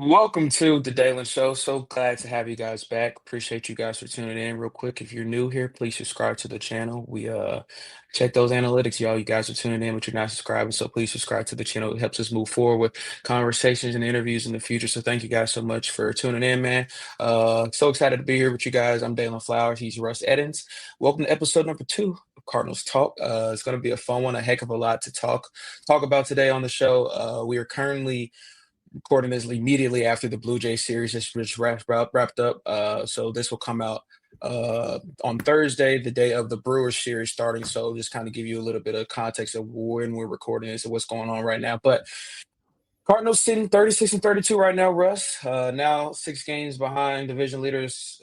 Welcome to the Dalen Show. So glad to have you guys back. Appreciate you guys for tuning in. Real quick, if you're new here, please subscribe to the channel. We check those analytics, y'all. You guys are tuning in, but you're not subscribing, so please subscribe to the channel. It helps us move forward with conversations and interviews in the future. So thank you guys so much for tuning in, man. So excited to be here with you guys. I'm Dalen Flowers. He's Russ Eddins. Welcome to episode number 2 of Cardinals Talk. It's going to be a fun one, a heck of a lot to talk about today on the show. We are currently recording this immediately after the Blue Jay series just wrapped up. So this will come out on Thursday, the day of the Brewers series starting. So just kind of give you a little bit of context of when we're recording this and what's going on right now. But Cardinals sitting 36-32 right now, Russ. Now 6 games behind division leaders,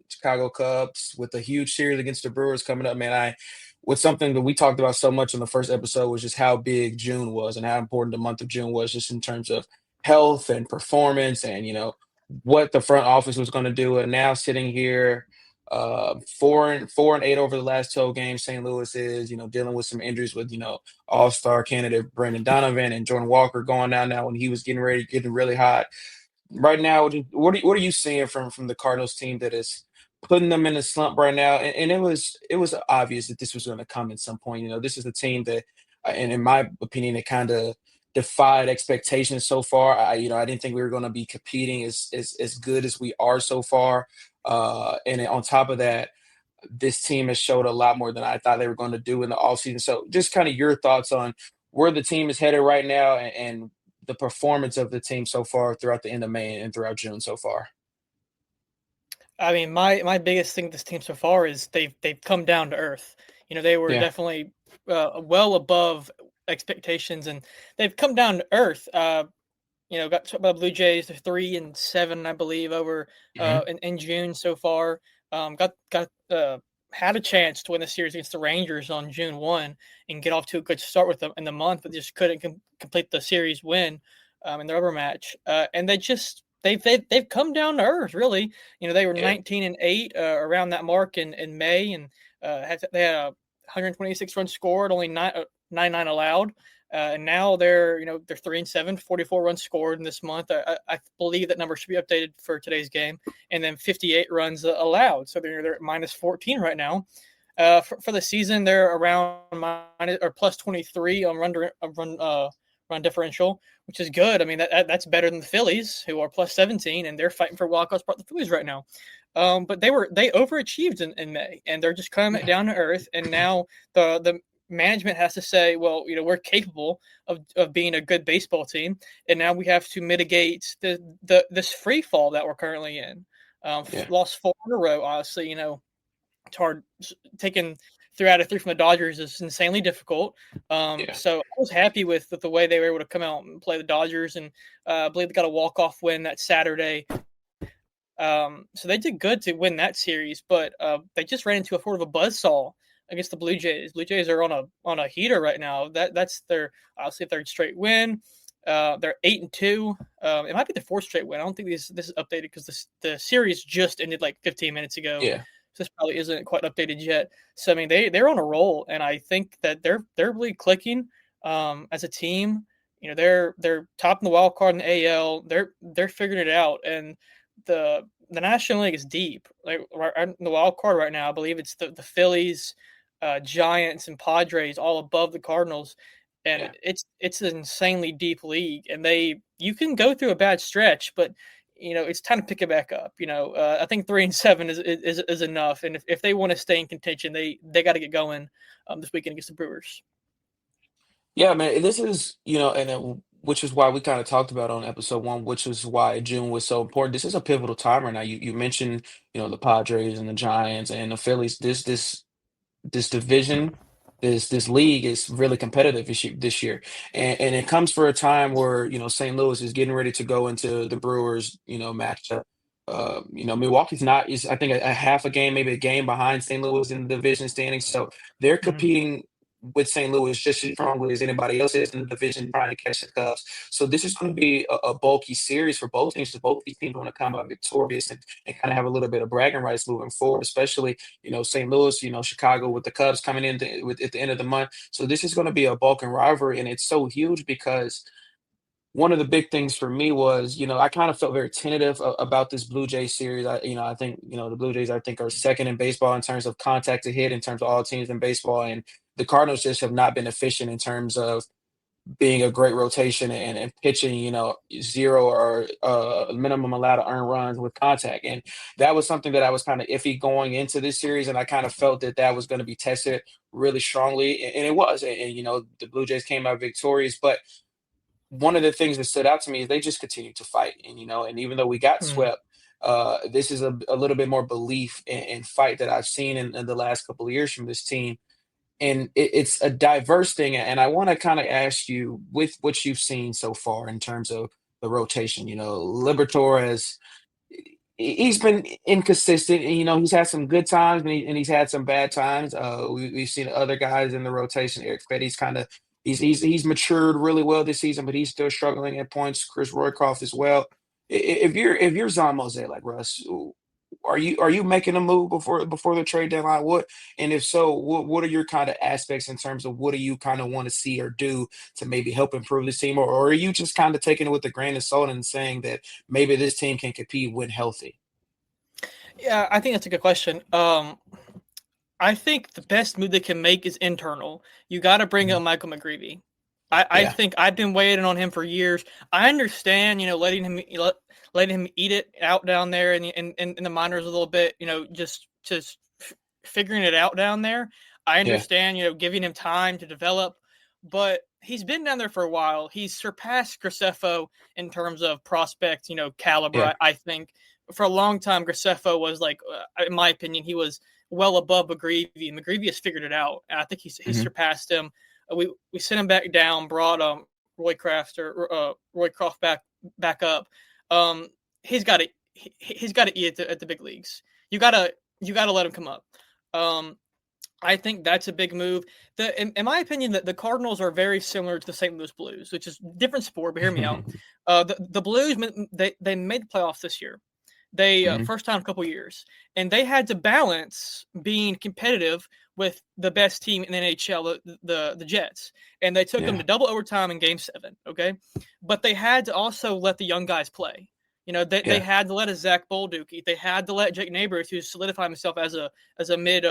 Chicago Cubs, with a huge series against the Brewers coming up. Man, with something that we talked about so much in the first episode was just how big June was and how important the month of June was, just in terms of health and performance and what the front office was going to do. And now sitting here, 4-8 over the last 12 games. St. Louis is dealing with some injuries with all-star candidate Brenden Donvoan and Jordan Walker going down now when he was getting really hot. Right now, what are you seeing from the Cardinals team that is putting them in a slump right now? And it was obvious that this was going to come at some point. This is the team that, and in my opinion, it kind of defied expectations so far. I didn't think we were going to be competing as good as we are so far. And on top of that, this team has showed a lot more than I thought they were going to do in the offseason. So just kind of your thoughts on where the team is headed right now and the performance of the team so far throughout the end of May and throughout June so far. I mean, my biggest thing with this team so far is they've come down to earth. They were Yeah. definitely well above expectations, and they've come down to earth. Got by the Blue Jays. They're 3-7, I believe, over Hmm. in June so far. Got had a chance to win the series against the Rangers on June 1 and get off to a good start with them in the month, but just couldn't complete the series win in the rubber match. And they've come down to earth, really. They were Yeah. 19-8 around that mark in May, and they had a 126 runs scored, only 99 allowed. And now they're 3-7, 44 runs scored in this month. I believe that number should be updated for today's game, and then 58 runs allowed. So they're at -14 right now. For the season, they're around minus or plus 23 on run differential, which is good. I mean that's better than the Phillies, who are plus 17, and they're fighting for wild card spot. The Phillies right now. But they overachieved in May, and they're just coming Yeah. down to earth. And now the management has to say, well, we're capable of being a good baseball team, and now we have to mitigate this free fall that we're currently in. Yeah. Lost 4 in a row. Honestly, it's hard. Taking 3 out of 3 from the Dodgers is insanely difficult. Yeah. So I was happy with the way they were able to come out and play the Dodgers, and I believe they got a walk-off win that Saturday. So they did good to win that series, but they just ran into a sort of a buzzsaw against the Blue Jays. Blue Jays are on a heater right now. That's their obviously third straight win. They're 8-2. It might be their fourth straight win. I don't think this is updated because the series just ended like 15 minutes ago. Yeah. So this probably isn't quite updated yet. So I mean they're on a roll, and I think that they're really clicking as a team. They're top in the wild card in the AL. They're figuring it out, and the National League is deep. Like in the wild card right now, I believe it's the Phillies, Giants, and Padres all above the Cardinals, and Yeah. it's an insanely deep league. And you can go through a bad stretch, but it's time to pick it back up. I think 3-7 is enough, and if they want to stay in contention, they got to get going this weekend against the Brewers. Yeah, man. This is, which is why we kind of talked about on episode 1, which is why June was so important. This is a pivotal time right now. You mentioned, the Padres and the Giants and the Phillies. This division, this league is really competitive this year, and it comes for a time where St. Louis is getting ready to go into the Brewers matchup. Milwaukee's not is I think a half a game, maybe a game behind St. Louis in the division standings, so they're Mm-hmm. competing with St. Louis just as strongly as anybody else is in the division trying to catch the Cubs. So this is going to be a bulky series for both teams. So both these teams want to come out victorious and kind of have a little bit of bragging rights moving forward, especially St. Louis, Chicago with the Cubs coming in at the end of the month. So this is going to be a Balkan rivalry, and it's so huge because one of the big things for me was, I kind of felt very tentative about this Blue Jays series. I think, the Blue Jays, I think, are second in baseball in terms of contact to hit, in terms of all teams in baseball. And the Cardinals just have not been efficient in terms of being a great rotation and pitching, zero or minimum allowed to earn runs with contact. And that was something that I was kind of iffy going into this series. And I kind of felt that that was going to be tested really strongly. And it was. And the Blue Jays came out victorious. But one of the things that stood out to me is they just continued to fight. And even though we got Mm. swept, this is a little bit more belief and fight that I've seen in the last couple of years from this team. And it's a diverse thing. And I want to kind of ask you, with what you've seen so far in terms of the rotation, Libertor has he's been inconsistent. And, he's had some good times and he's had some bad times. We've seen other guys in the rotation. Eric Fetty's kind of he's matured really well this season, but he's still struggling at points. Chris Roycroft as well. If you're Zon Mosaic like Russ, are you making a move before the trade deadline? What, and if so, what are your kind of aspects in terms of what do you kind of want to see or do to maybe help improve this team, or are you just kind of taking it with a grain of salt and saying that maybe this team can compete when healthy? Yeah, I think that's a good question. I think the best move they can make is internal. You got to bring Mhm. up Michael McGreevy. I Yeah, think I've been waiting on him for years. I understand, letting him eat it out down there in the minors a little bit. Just figuring it out down there. I yeah, understand, giving him time to develop, but he's been down there for a while. He's surpassed Graceffo in terms of prospect, caliber. yeah. I think for a long time, Graceffo was like, in my opinion, he was well above McGreevy. McGreevy has figured it out, and I think he's Hmm. surpassed him. We sent him back down, brought Roy Croft back up. Um, he's got to eat at the big leagues. You gotta let him come up. Um, I think that's a big move. In my opinion, that the Cardinals are very similar to the St. Louis Blues, which is different sport. But hear me out. The Blues, they made the playoffs this year. They Hmm. first time in a couple years, and they had to balance being competitive with the best team in the NHL, the Jets, and they took them Yeah, to double overtime in Game 7. Okay, but they had to also let the young guys play. They yeah, had to let a Zach Bolduc. They had to let Jake Neighbors, who's solidified himself as a mid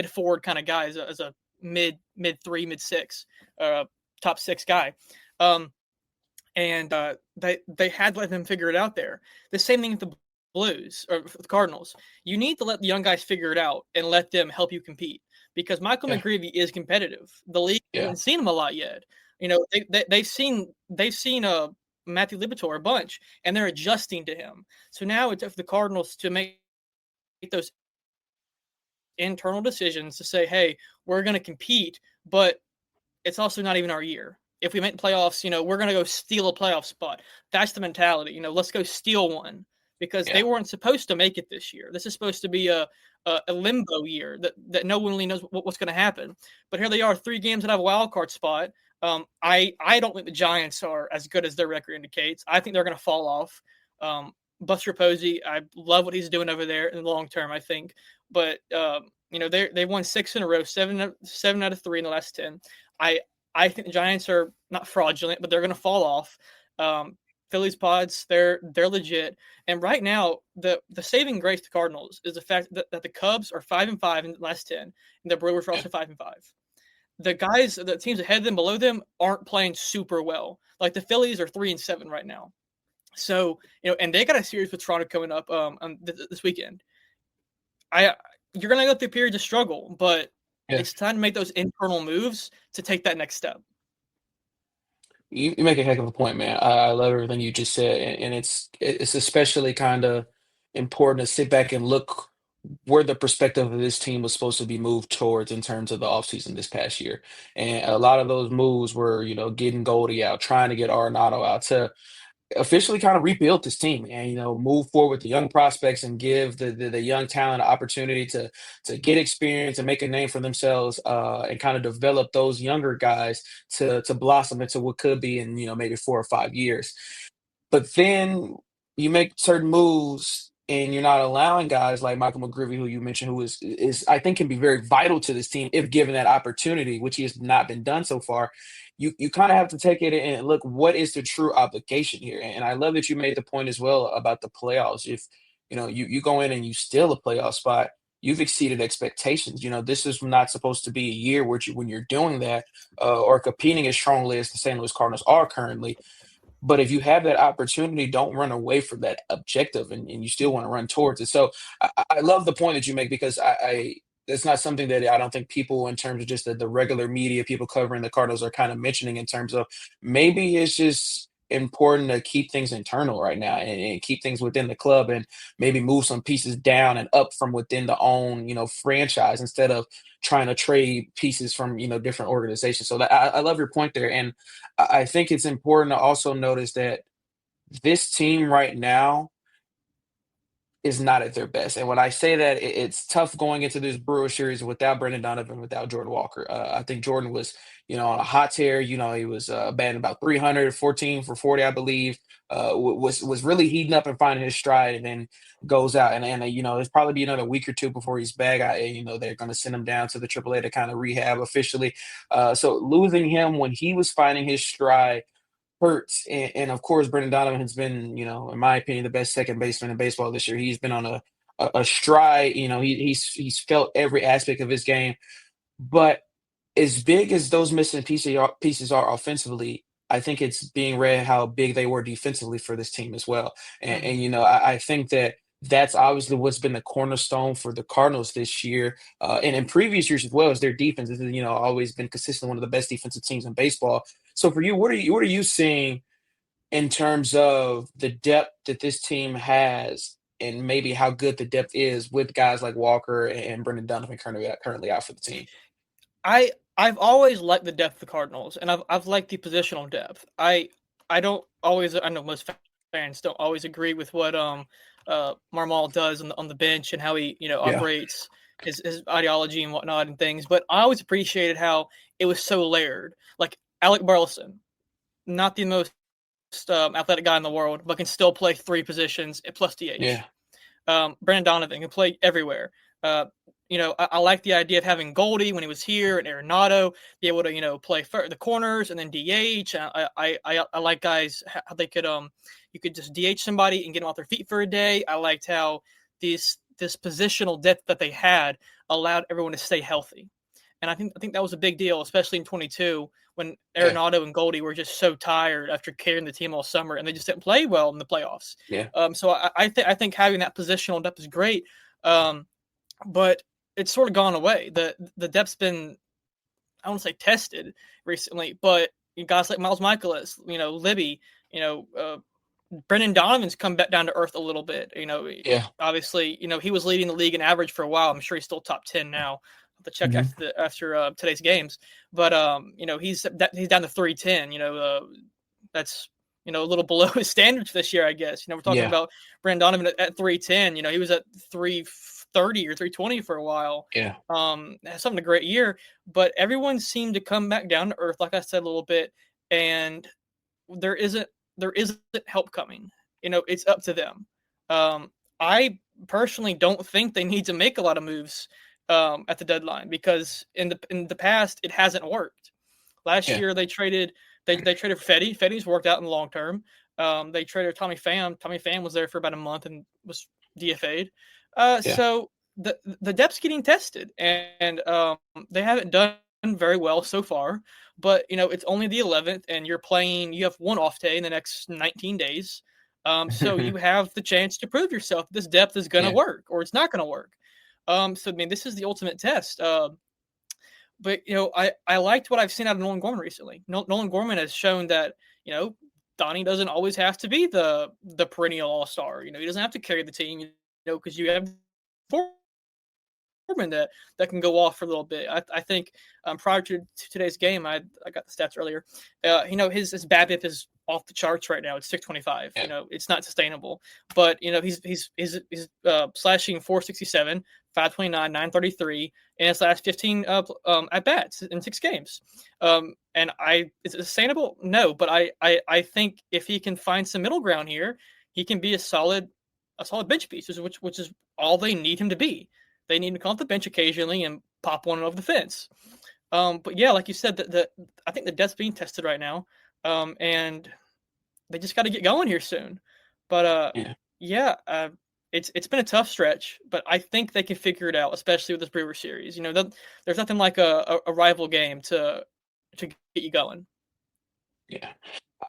forward kind of guy, as a mid three, mid six, top six guy. Um, and they had to let them figure it out there. The same thing with the Blues or the Cardinals. You need to let the young guys figure it out and let them help you compete because Michael yeah, McGreevy is competitive. The league yeah. hasn't seen him a lot yet. They've seen Matthew Liberatore a bunch, and they're adjusting to him. So now it's up for the Cardinals to make those internal decisions to say, hey, we're going to compete, but it's also not even our year. If we make the playoffs, we're going to go steal a playoff spot. That's the mentality. Let's go steal one because they Yeah. weren't supposed to make it this year. This is supposed to be a limbo year that no one really knows what's going to happen. But here they are, 3 games that have a wild card spot. I don't think the Giants are as good as their record indicates. I think they're going to fall off. Buster Posey, I love what he's doing over there in the long term. I think, but they won 6 in a row, seven out of 3 in the last 10. I I think the Giants are not fraudulent, but they're going to fall off. Um, Phillies pods, they're legit. And right now, the saving grace to Cardinals is the fact that the Cubs are 5-5 in the last 10, and the Brewers are Yeah. also 5-5. The teams ahead of them, below them, aren't playing super well. Like the Phillies are 3-7 right now. So and they got a series with Toronto coming up this weekend. I You're gonna go through periods of struggle, but Yeah. it's time to make those internal moves to take that next step. You make a heck of a point, man. I love everything you just said, and it's especially kind of important to sit back and look where the perspective of this team was supposed to be moved towards in terms of the offseason this past year. And a lot of those moves were, getting Goldie out, trying to get Arenado out to officially kind of rebuild this team and move forward with the young prospects and give the young talent an opportunity to get experience and make a name for themselves and kind of develop those younger guys to blossom into what could be in maybe 4 or 5 years. But then you make certain moves and you're not allowing guys like Michael McGreevy, who you mentioned, who is I think can be very vital to this team if given that opportunity, which he has not been done so far. You kind of have to take it and look what is the true obligation here. And I love that you made the point as well about the playoffs. If you go in and you steal a playoff spot, you've exceeded expectations. This is not supposed to be a year where when you're doing that or competing as strongly as the St. Louis Cardinals are currently. But if you have that opportunity, don't run away from that objective, and you still want to run towards it. So I love the point that you make because I it's not something that I don't think people in terms of just the regular media, people covering the Cardinals are kind of mentioning in terms of maybe it's just important to keep things internal right now and keep things within the club and maybe move some pieces down and up from within the own, franchise instead of trying to trade pieces from, different organizations. So I love your point there. And I think it's important to also notice that this team right now is not at their best. And when I say that, it's tough going into this Brewer series without Brendan Donovan, without Jordan Walker. I think Jordan was, on a hot tear. He was batting about 300, 14 for 40, I believe. Was really heating up and finding his stride, and then goes out. And it's probably be another week or two before he's back. They're going to send him down to the AAA to kind of rehab officially. So losing him when he was finding his stride hurts. And of course, Brendan Donovan has been, in my opinion, the best second baseman in baseball this year. He's been on a stride. He's felt every aspect of his game. But as big as those missing pieces are offensively, I think it's being read how big they were defensively for this team as well. And, Mhm. and I think that that's obviously what's been the cornerstone for the Cardinals this year, and in previous years as well as their defense. This is, always been consistent, one of the best defensive teams in baseball. So for you, what are you seeing in terms of the depth that this team has, and maybe how good the depth is with guys like Walker and Brendan Donovan currently out for the team? I've always liked the depth of the Cardinals, and I've liked the positional depth. I don't always, I know most fans don't always agree with what Marmal does on the bench and how he Yeah, operates his ideology and whatnot and things. But I always appreciated how it was so layered. Like Alec Burleson, not the most athletic guy in the world, but can still play three positions plus DH. yeah, Brandon Donovan can play everywhere. Uh, I like the idea of having Goldie when he was here and Arenado be able to, play the corners and then DH. I like guys how they could you could just DH somebody and get them off their feet for a day. I liked how this positional depth that they had allowed everyone to stay healthy. And I think that was a big deal, especially in 22 when yeah, Arenado and Goldie were just so tired after carrying the team all summer, and they just didn't play well in the playoffs. yeah, So I think having that positional depth is great, but it's sort of gone away. The depth's been, I don't want to say tested recently, but guys like Miles Michaelis, Libby, Brendan Donovan's come back down to earth a little bit. yeah. Obviously, he was leading the league in average for a while. I'm sure he's still top 10 now. I'll have to check Mhm. after today's games, but he's down to 310. That's a little below his standards this year, I guess. We're talking Yeah, about Brendan Donovan at 310. He was at 330 or 320 for a while. yeah, Had something a great year, but everyone seemed to come back down to earth, like I said a little bit, and there isn't help coming. It's up to them. I personally don't think they need to make a lot of moves at the deadline because in the past it hasn't worked. Last yeah, year they traded for Fetty. Fetty's worked out in the long term. They traded Tommy Pham. Tommy Pham was there for about a month and was DFA'd. yeah. So the depth's getting tested, and they haven't done very well so far. But it's only the 11th, and you have one off day in the next 19 days. So you have the chance to prove yourself. This depth is going to Yeah, work, or it's not going to work. So I mean, this is the ultimate test. But I liked what I've seen out of Nolan Gorman recently. Nolan Gorman has shown that Donnie doesn't always have to be the perennial all star. He doesn't have to carry the team. Because you have Foreman that can go off for a little bit. I think prior to today's game, I got the stats earlier. His BABIP is off the charts right now. It's 625. yeah, It's not sustainable. But he's slashing 467, 529, 933 in his last 15 at bats in 6 games. And is it sustainable? No, but I think if he can find some middle ground here, he can be a solid a solid bench piece, which is all they need him to be. They need him to come off the bench occasionally and pop one over the fence. But yeah, like you said, I think the depth's being tested right now, and they just got to get going here soon. But Yeah. yeah, it's been a tough stretch, but I think they can figure it out, especially with this Brewer series. There's nothing like a rival game to get you going. Yeah.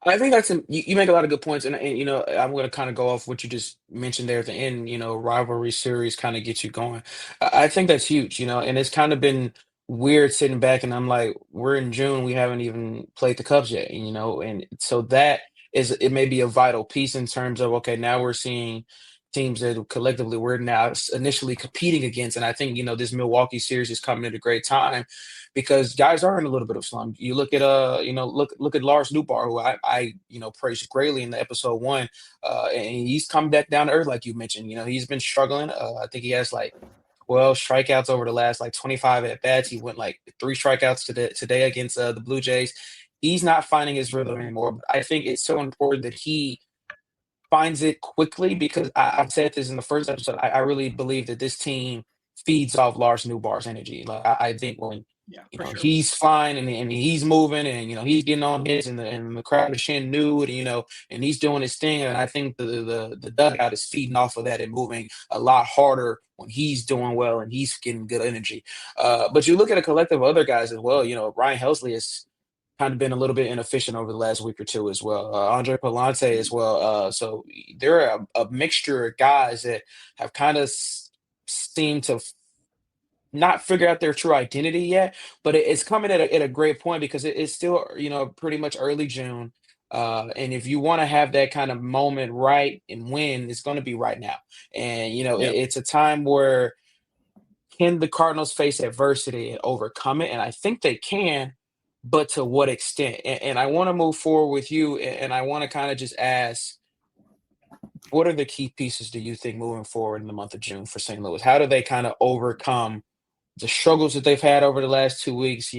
I think you make a lot of good points, and I'm going to kind of go off what you just mentioned there at the end. Rivalry series kind of gets you going. I think that's huge. And it's kind of been weird sitting back, and I'm like, we're in June, we haven't even played the Cubs yet. And so that it may be a vital piece in terms of, okay, now we're seeing teams that collectively we're now initially competing against, and I think this Milwaukee series is coming at a great time because guys are in a little bit of slump. You look at look at Lars Newbar, who I praised greatly in the episode one, and he's come back down to earth like you mentioned. He's been struggling. I think he has like 12 strikeouts over the last like 25 at bats. He went like 3 strikeouts today against the Blue Jays. He's not finding his rhythm anymore. But I think it's so important that he finds it quickly because I've said this in the first episode. I really believe that this team feeds off Lars Newbar's energy. Like I think when Yeah, for sure. he's flying and he's moving and he's getting on his and the crowd is chanting new and he's doing his thing, and I think the dugout is feeding off of that and moving a lot harder when he's doing well and he's getting good energy. But you look at a collective of other guys as well. Ryan Helsley is kind of been a little bit inefficient over the last week or two as well. Andre Palante as well. So there are a mixture of guys that have kind of seemed to not figure out their true identity yet, but it's coming at a great point because it's still, pretty much early June. And if you want to have that kind of moment right and win, it's going to be right now. And, Yep. it's a time where can the Cardinals face adversity and overcome it? And I think they can, but to what extent? And I want to move forward with you, and I want to kind of just ask, what are the key pieces do you think moving forward in the month of June for St. Louis? How do they kind of overcome the struggles that they've had over the last 2 weeks?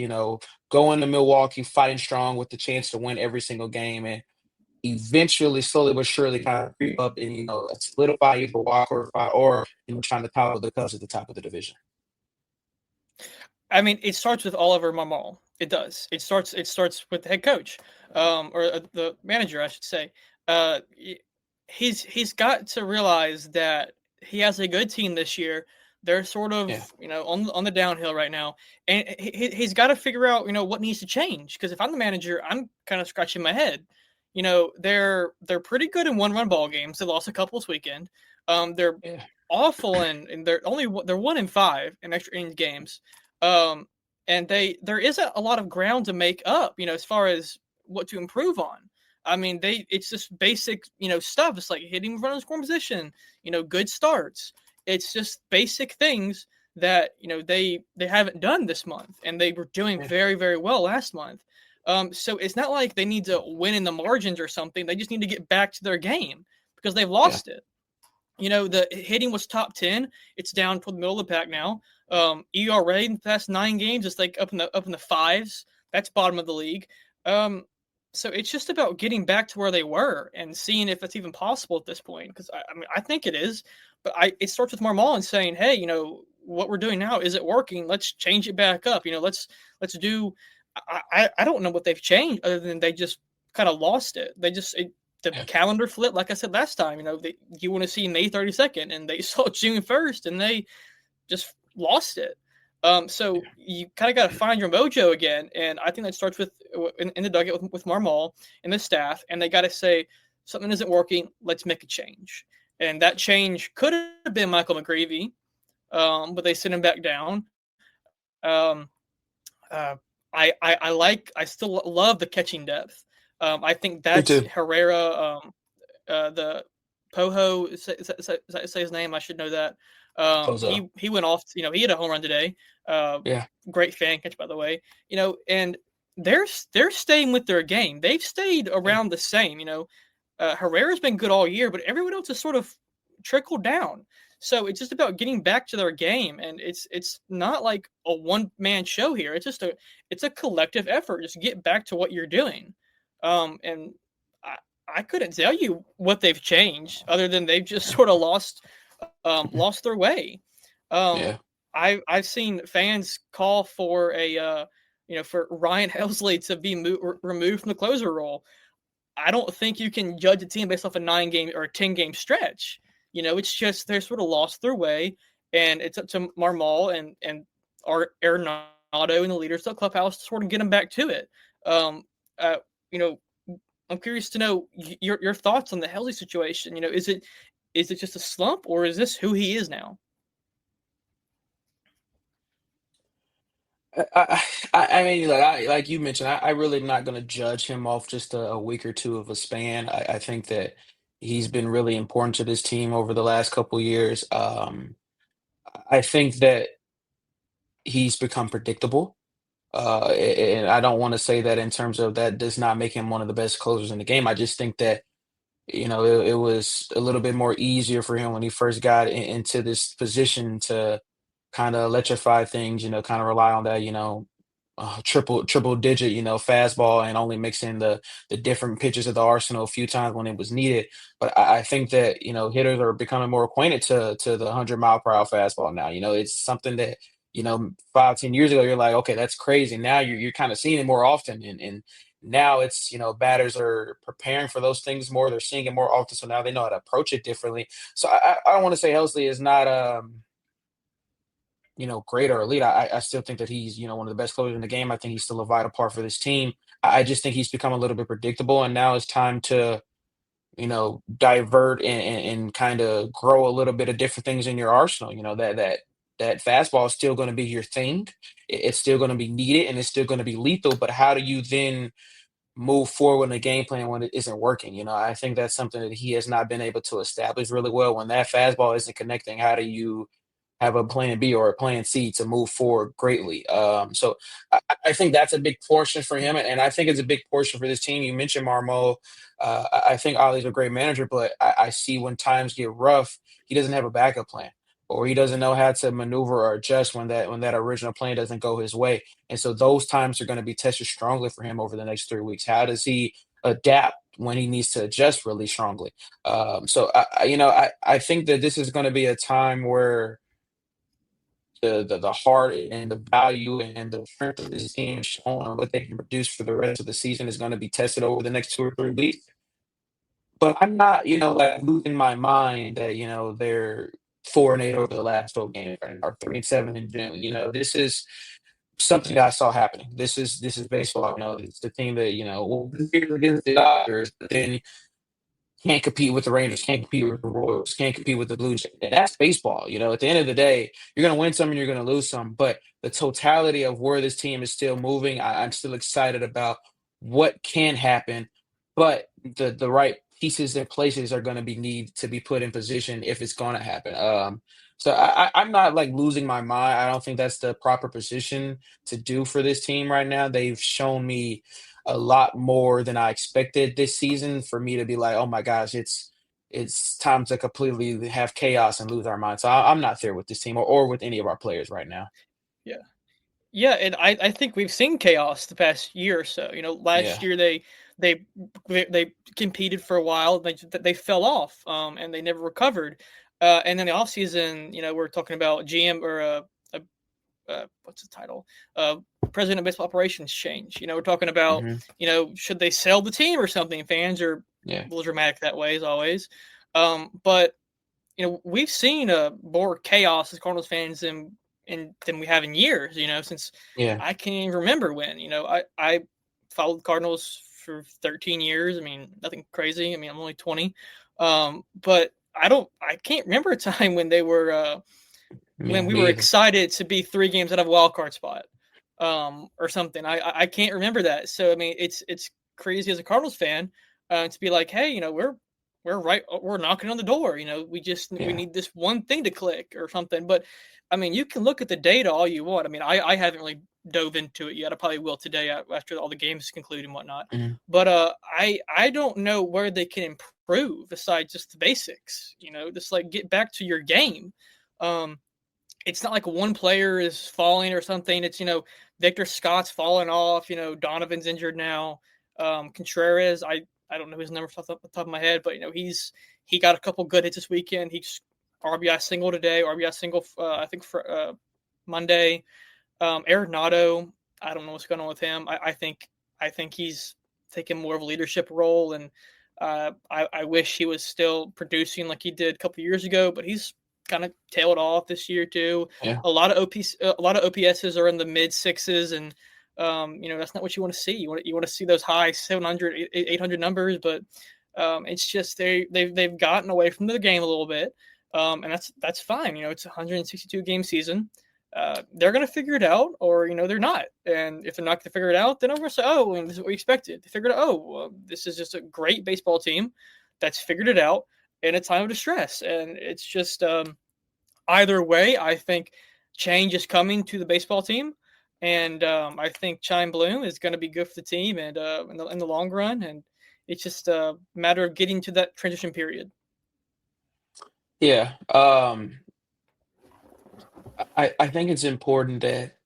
Going to Milwaukee, fighting strong with the chance to win every single game, and eventually, slowly but surely, kind of creep up and solidify either walk or trying to topple the Cubs at the top of the division. I mean, it starts with Oliver Marmol. It does. It starts with the head coach, or the manager, I should say. He's got to realize that he has a good team this year. They're sort of Yeah, on the downhill right now, and he's got to figure out what needs to change. Because if I'm the manager, I'm kind of scratching my head. They're pretty good in one run ball games. They lost a couple this weekend. They're yeah, awful and they're 1-5 in extra innings games. And there isn't a lot of ground to make up, as far as what to improve on. I mean, it's just basic, stuff. It's like hitting running scoring position, good starts. It's just basic things that, they haven't done this month, and they were doing yeah, very, very well last month. So it's not like they need to win in the margins or something. They just need to get back to their game because they've yeah, lost it. The hitting was top 10. It's down toward the middle of the pack now. ERA in the past 9 games is like up in the fives. That's bottom of the league. So it's just about getting back to where they were and seeing if it's even possible at this point. Because I mean, I think it is, but it starts with Marmol and saying, hey, what we're doing now, is it working? Let's change it back up. Let's do. I don't know what they've changed other than they just kind of lost it. The yeah, calendar flipped, like I said last time. You want to see May 32nd, and they saw June 1st, and they just lost it. So you kind of got to find your mojo again, and I think that starts with in the dugout with Marmol and the staff, and they got to say something isn't working. Let's make a change, and that change could have been Michael McGreevy, but they sent him back down. Um, I still love the catching depth. I think me that's too. Herrera. The Poho, say his name. I should know that. Pozo. He went off. He had a home run today. Yeah, Great fan catch, by the way. And they're staying with their game. They've stayed yeah, around the same. Herrera's been good all year, but everyone else has sort of trickled down. So it's just about getting back to their game, and it's not like a one-man show here. It's a collective effort. Just get back to what you're doing. And I couldn't tell you what they've changed other than they've just sort of lost their way. Um, Yeah. I've seen fans call for for Ryan Helsley to be removed from the closer role. I don't think you can judge a team based off a 9-game or a 10-game stretch. It's just they're sort of lost their way, and it's up to Marmol and Arenado and the leaders of the clubhouse to sort of get them back to it. Um, uh, you know, I'm curious to know your thoughts on the Helsley situation. Is it just a slump, or is this who he is now? I mean, like you mentioned, I really not going to judge him off just a week or two of a span. I think that he's been really important to this team over the last couple years. I think that he's become predictable. And I don't want to say that in terms of that does not make him one of the best closers in the game. I just think that it was a little bit more easier for him when he first got into this position to kind of electrify things, kind of rely on that, triple digit, fastball and only mix in the different pitches of the arsenal a few times when it was needed. But I think that, hitters are becoming more acquainted to the 100-mile-per-hour fastball now. It's something that, 5, 10 years ago, you're like, okay, that's crazy. Now you're kind of seeing it more often. And now it's, batters are preparing for those things more. They're seeing it more often. So now they know how to approach it differently. So I don't want to say Helsley is not great or elite. I still think that he's, one of the best closers in the game. I think he's still a vital part for this team. I just think he's become a little bit predictable, and now it's time to, divert and kind of grow a little bit of different things in your arsenal. That fastball is still going to be your thing. It's still going to be needed, and it's still going to be lethal. But how do you then move forward in the game plan when it isn't working? I think that's something that he has not been able to establish really well. When that fastball isn't connecting, how do you have a plan B or a plan C to move forward greatly? So I think that's a big portion for him, and I think it's a big portion for this team. You mentioned Marmo. I think Ollie's a great manager, but I see when times get rough, he doesn't have a backup plan, or he doesn't know how to maneuver or adjust when that original plan doesn't go his way. And so those times are going to be tested strongly for him over the next 3 weeks. How does he adapt when he needs to adjust really strongly? So I think that this is going to be a time where the heart and the value and the strength of this team showing what they can produce for the rest of the season is going to be tested over the next 2 or 3 weeks. But I'm not, like losing my mind that, they're 4-8 over the last 12 games or 3-7 in June. This is something that I saw happening. This is baseball. It's the team that, against the Dodgers, but then can't compete with the Rangers, can't compete with the Royals, can't compete with the Blue Jays. And that's baseball. At the end of the day, you're going to win some and you're going to lose some. But the totality of where this team is still moving, I'm still excited about what can happen. But the right pieces and places are going to be need to be put in position if it's going to happen. So I'm not like losing my mind. I don't think that's the proper position to do for this team right now. They've shown me a lot more than I expected this season for me to be like, oh my gosh, it's time to completely have chaos and lose our mind. So I'm not there with this team or with any of our players right now. Yeah. Yeah, and I think we've seen chaos the past year or so. Last Yeah. year they they competed for a while, they fell off, and they never recovered. And then the offseason, we're talking about GM or what's the title? President of Baseball Operations change. We're talking about, Hmm. should they sell the team or something? Fans are a Yeah. little dramatic that way as always. But we've seen more chaos as Cardinals fans than we have in years. Since Yeah. I can't even remember when. I followed Cardinals for 13 years. I mean, nothing crazy. I mean, I'm only 20, but I can't remember a time when they were Yeah. when we Me were either. excited to be 3 games out of a wild card spot, or something. I can't remember that. So I mean, it's crazy as a Cardinals fan, to be like, hey, we're knocking on the door. We Yeah. need this one thing to click or something. But I mean, you can look at the data all you want. I mean, I haven't really dove into it yet. I probably will today after all the games conclude and whatnot. Mhm. But I don't know where they can improve besides just the basics. Just like get back to your game. Um, it's not like one player is falling or something. It's, Victor Scott's falling off. Donovan's injured now. Contreras, I I don't know his numbers off the top of my head, but he got a couple good hits this weekend. He's RBI single today, RBI single I think for Monday. Arenado, I don't know what's going on with him. I think he's taking more of a leadership role, and I wish he was still producing like he did a couple years ago, but he's kind of tailed off this year too. Yeah. A lot of OPSs are in the mid sixes, and that's not what you want to see. You want to see those high 700, 800 numbers, but it's just they've gotten away from the game a little bit, and that's fine. It's a 162 game season. They're going to figure it out, or they're not. And if they're not going to figure it out, then I'm going to say, oh, and this is what we expected. They figured out, well, this is just a great baseball team that's figured it out in a time of distress. And it's just either way, I think change is coming to the baseball team, and I think Chime Bloom is going to be good for the team and in the long run. And it's just a matter of getting to that transition period. Yeah. I think it's important that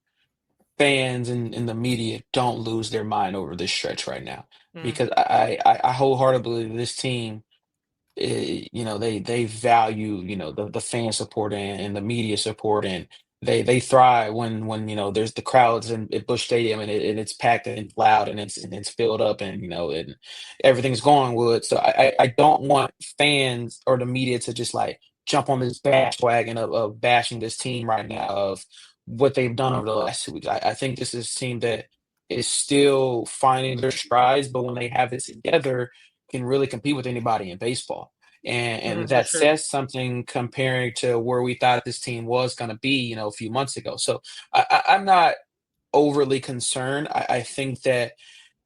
fans and the media don't lose their mind over this stretch right now, Mm, because I wholeheartedly believe this team, they value, the fan support and the media support, and they thrive when there's the crowds at Busch Stadium, and it's packed and it's loud and it's filled up, and and everything's going good. So I don't want fans or the media to just like jump on this bash wagon of bashing this team right now of what they've done over the last 2 weeks. I think this is a team that is still finding their strides, but when they have it together, can really compete with anybody in baseball. And for that sure. says something comparing to where we thought this team was going to be, a few months ago. So I'm not overly concerned. I think that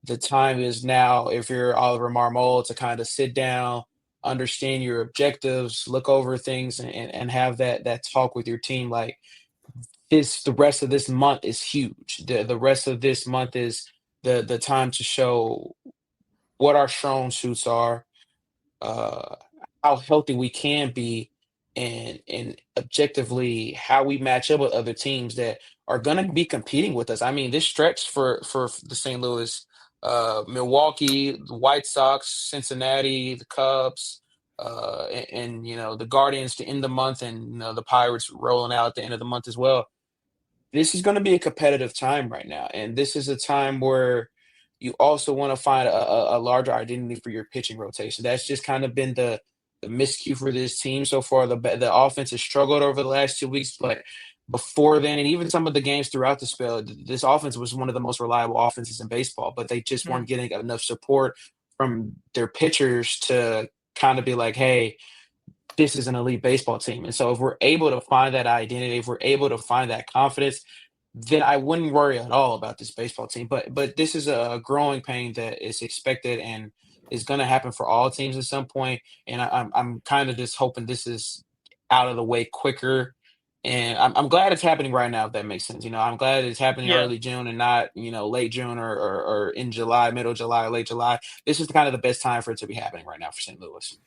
the time is now, if you're Oliver Marmol, to kind of sit down, understand your objectives, look over things, and have that talk with your team. Like, the rest of this month is huge. The rest of this month is the time to show what our strong suits are, uh, how healthy we can be, and objectively how we match up with other teams that are going to be competing with us. I mean, this stretch for the St. Louis, Milwaukee, the White Sox, Cincinnati, the Cubs, and the Guardians to end the month, and the Pirates rolling out at the end of the month as well. This is going to be a competitive time right now, and this is a time where you also want to find a larger identity for your pitching rotation. That's just kind of been the miscue for this team so far. The offense has struggled over the last 2 weeks, but before then, and even some of the games throughout the spell, this offense was one of the most reliable offenses in baseball, but they just weren't Mm, getting enough support from their pitchers to kind of be like, hey, this is an elite baseball team. And so if we're able to find that identity, if we're able to find that confidence, then I wouldn't worry at all about this baseball team. But this is a growing pain that is expected and is going to happen for all teams at some point. And I'm kind of just hoping this is out of the way quicker. And I'm glad it's happening right now, if that makes sense. I'm glad it's happening yeah. early June and not, late June or in July, middle July, late July. This is kind of the best time for it to be happening right now for St. Louis.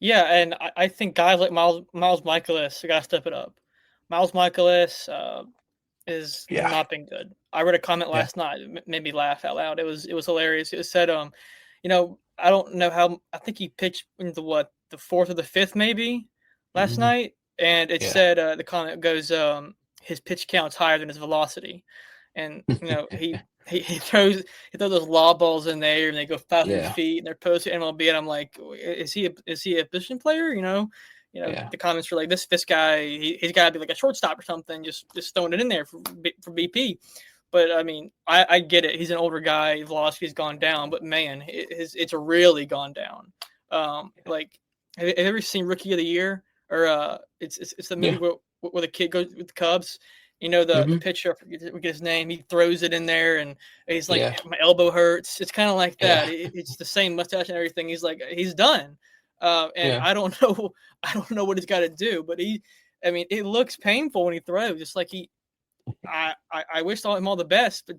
Yeah, and I think guys like Miles Michaelis got to step it up. Miles Michaelis has Yeah. not been good. I read a comment Yeah. last night, made me laugh out loud. It was hilarious. It said, I don't know how. I think he pitched in the fourth or the fifth maybe last Mhm. night, and it Yeah. said the comment goes, his pitch count's higher than his velocity, and he throws those lob balls in there, and they go 500 Yeah. feet, and they're posted MLB, and I'm like, is he a position player? Yeah. The comments were like, this guy, he's got to be like a shortstop or something, just throwing it in there for BP. But I mean, I get it. He's an older guy. Velocity's gone down, but man, it's really gone down. Like, have you ever seen Rookie of the Year? Or it's the movie Yeah. where the kid goes with the Cubs. The Mhm. pitcher, I forget his name. He throws it in there, and he's like, Yeah. my elbow hurts. It's kind of like that. Yeah. It's the same mustache and everything. He's like, he's done. And Yeah. I don't know, I don't know what he's got to do, but I mean, it looks painful when he throws. Just like I wish him all the best, but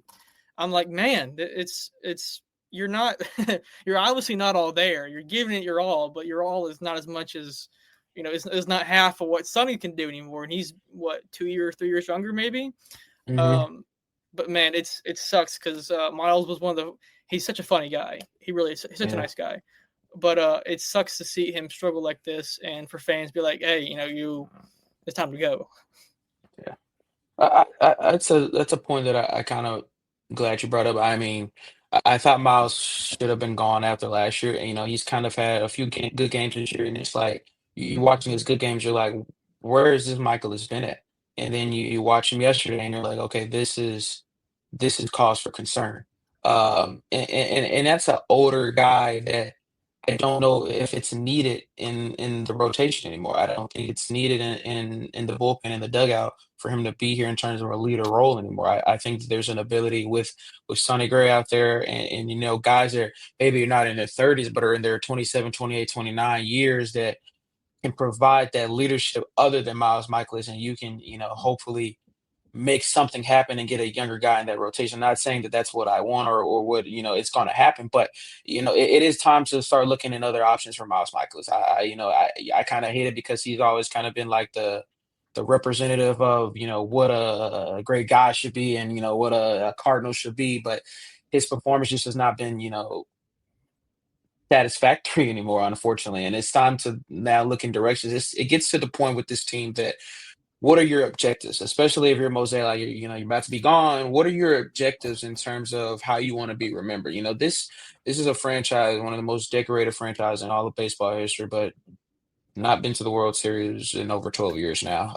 I'm like, man, it's you're not, you're obviously not all there. You're giving it your all, but your all is not as much as, it's not half of what Sonny can do anymore. And he's what, 2 years, 3 years younger, maybe. Mhm. Um, but man, it sucks because Miles was He's such a funny guy. He really is. He's such a Yeah. nice guy. But it sucks to see him struggle like this, and for fans be like, "Hey, it's time to go." Yeah. That's a point that I kind of glad you brought up. I mean, I thought Miles should have been gone after last year. And, he's kind of had a few good games this year, and it's like you watching his good games, you're like, where is this Michael has been at? And then you watch him yesterday, and you're like, okay, this is cause for concern. And that's an older guy that I don't know if it's needed in the rotation anymore. I don't think it's needed in the bullpen in the dugout for him to be here in terms of a leader role anymore. I think that there's an ability with Sonny Gray out there and guys that maybe are not in their 30s but are in their 27, 28, 29 years that can provide that leadership other than Miles Michaelis, and you can hopefully make something happen and get a younger guy in that rotation. Not saying that that's what I want or what it's going to happen, but it is time to start looking at other options for Miles Michaelis. I kind of hate it because he's always kind of been like the representative of what a great guy should be and what a Cardinal should be, but his performance just has not been satisfactory anymore, unfortunately. And it's time to now look in directions. It gets to the point with this team that what are your objectives, especially if you're Mosaic, like you're about to be gone. What are your objectives in terms of how you want to be remembered? This is a franchise, one of the most decorated franchises in all of baseball history, but not been to the World Series in over 12 years now.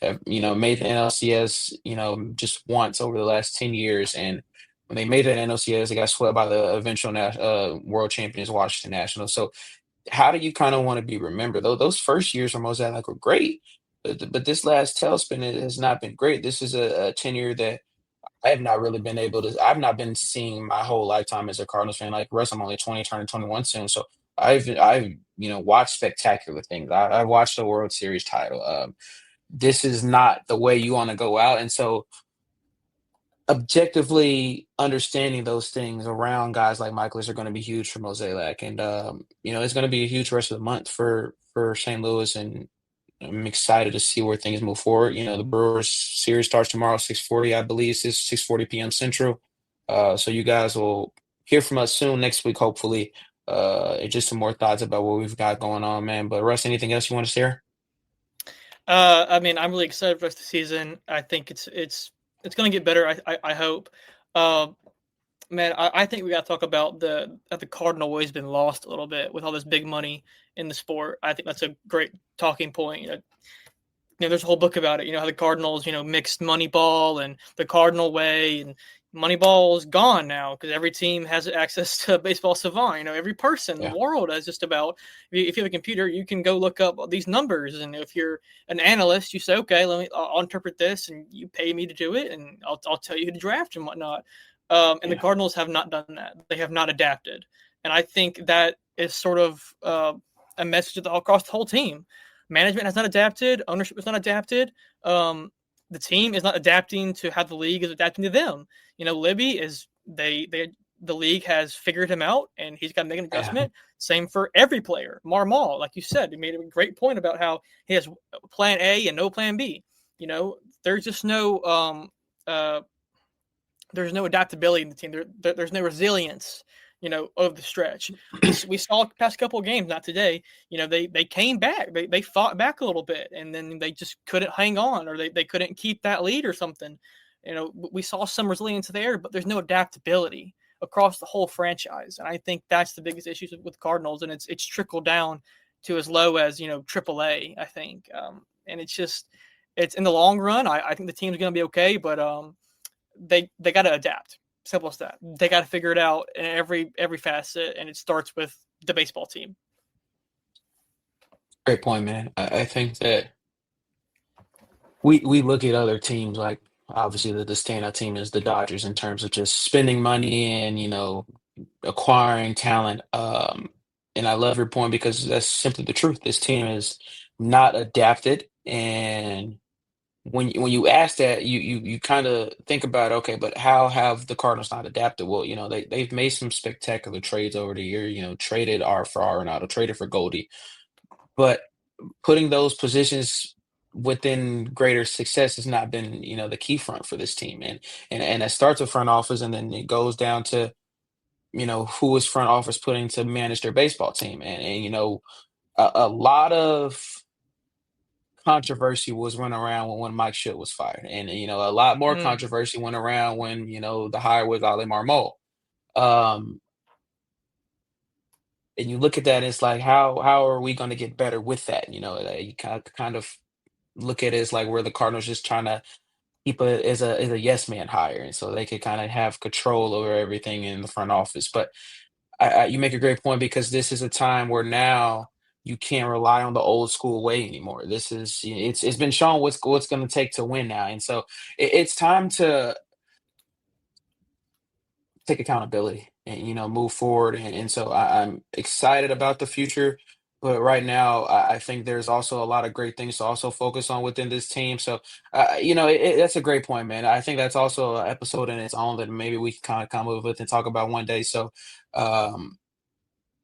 Have made the NLCS just once over the last 10 years, and when they made that NLCS, they got swept by the eventual world champions Washington Nationals. So how do you kind of want to be remembered? Though those first years for Mosaic were great, but this last tailspin has not been great. This is a tenure that I have not really been able to. I've not been seeing my whole lifetime as a Cardinals fan. Like Russ, I'm only 20, turning 21 soon, so I've watched spectacular things. I watched the World Series title. This is not the way you want to go out, and so objectively understanding those things around guys like Michaelis are going to be huge for Mosaic, and it's going to be a huge rest of the month for St. Louis, and I'm excited to see where things move forward. The Brewers series starts tomorrow, 6:40, I believe. It's 6:40 p.m. Central. So you guys will hear from us soon next week, hopefully. Just some more thoughts about what we've got going on, man. But Russ, anything else you want to share? I mean, I'm really excited for the rest of the season. I think it's going to get better. I hope. Uh, Man, I think we got to talk about the Cardinal always been lost a little bit with all this big money in the sport. I think that's a great talking point. There's a whole book about it. How the Cardinals, mixed Moneyball and the Cardinal way, and Moneyball is gone now because every team has access to Baseball Savant. Every person in Yeah, the world is just about. If you have a computer, you can go look up these numbers, and if you're an analyst, you say, okay, I'll interpret this, and you pay me to do it, and I'll tell you who to draft and whatnot. And the yeah, Cardinals have not done that. They have not adapted, and I think that is sort of a message across the whole team. Management has not adapted. Ownership has not adapted. The team is not adapting to how the league is adapting to them. Libby is the league has figured him out, and he's got to make an yeah, adjustment. Same for every player. Marmal, like you said, he made a great point about how he has plan A and no plan B. There's just there's no adaptability in the team. There's no resilience, of the stretch. We saw the past couple of games, not today. They came back. They fought back a little bit, and then they just couldn't hang on, or they couldn't keep that lead or something. We saw some resilience there, but there's no adaptability across the whole franchise. And I think that's the biggest issue with Cardinals, and it's trickled down to as low as AAA, I think. And it's in the long run. I think the team's going to be okay, but they got to adapt. Simple as that. They got to figure it out in every facet, and it starts with the baseball team. great point, man. I think that we look at other teams like obviously the standout team is the Dodgers in terms of just spending money and acquiring talent. And I love your point because that's simply the truth. This team is not adapted, and when you ask that, you kind of think about okay, but how have the Cardinals not adapted? Well, they've made some spectacular trades over the year. Traded R for Arenado, traded for Goldie, but putting those positions within greater success has not been the key front for this team, and it starts with front office, and then it goes down to who his front office putting to manage their baseball team. And a lot of controversy was running around when Mike Schitt was fired. And a lot more Mm, controversy went around when, the hire was Ali Marmol. Um, and you look at that, and it's like, how are we going to get better with that? You kind of look at it as like where the Cardinals just trying to keep a as a yes man hire, and so they could kind of have control over everything in the front office. But you make a great point because this is a time where now you can't rely on the old school way anymore. It's been shown what's going to take to win now, and so it's time to take accountability and move forward. And so I'm excited about the future. But right now, I think there's also a lot of great things to also focus on within this team. So, that's a great point, man. I think that's also an episode in its own that maybe we can kind of come up with and talk about one day. So, um,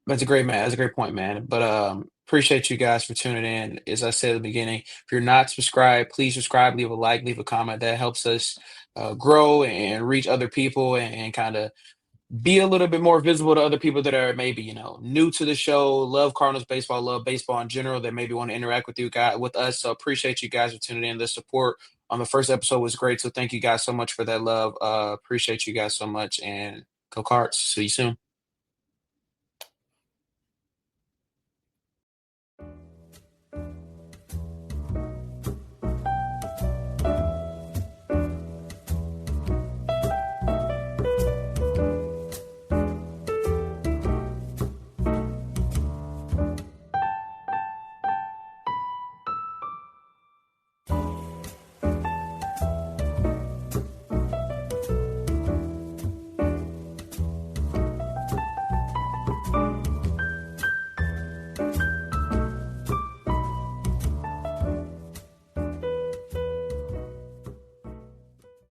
that's a great man. That's a great point, man. But appreciate you guys for tuning in. As I said at the beginning, if you're not subscribed, please subscribe, leave a like, leave a comment. That helps us grow and reach other people and kind of be a little bit more visible to other people that are maybe new to the show, love Cardinals baseball, love baseball in general, that maybe want to interact with you guys with us. So appreciate you guys for tuning in. The support on the first episode was great, so thank you guys so much for that love. Appreciate you guys so much, and go Cards. See you soon.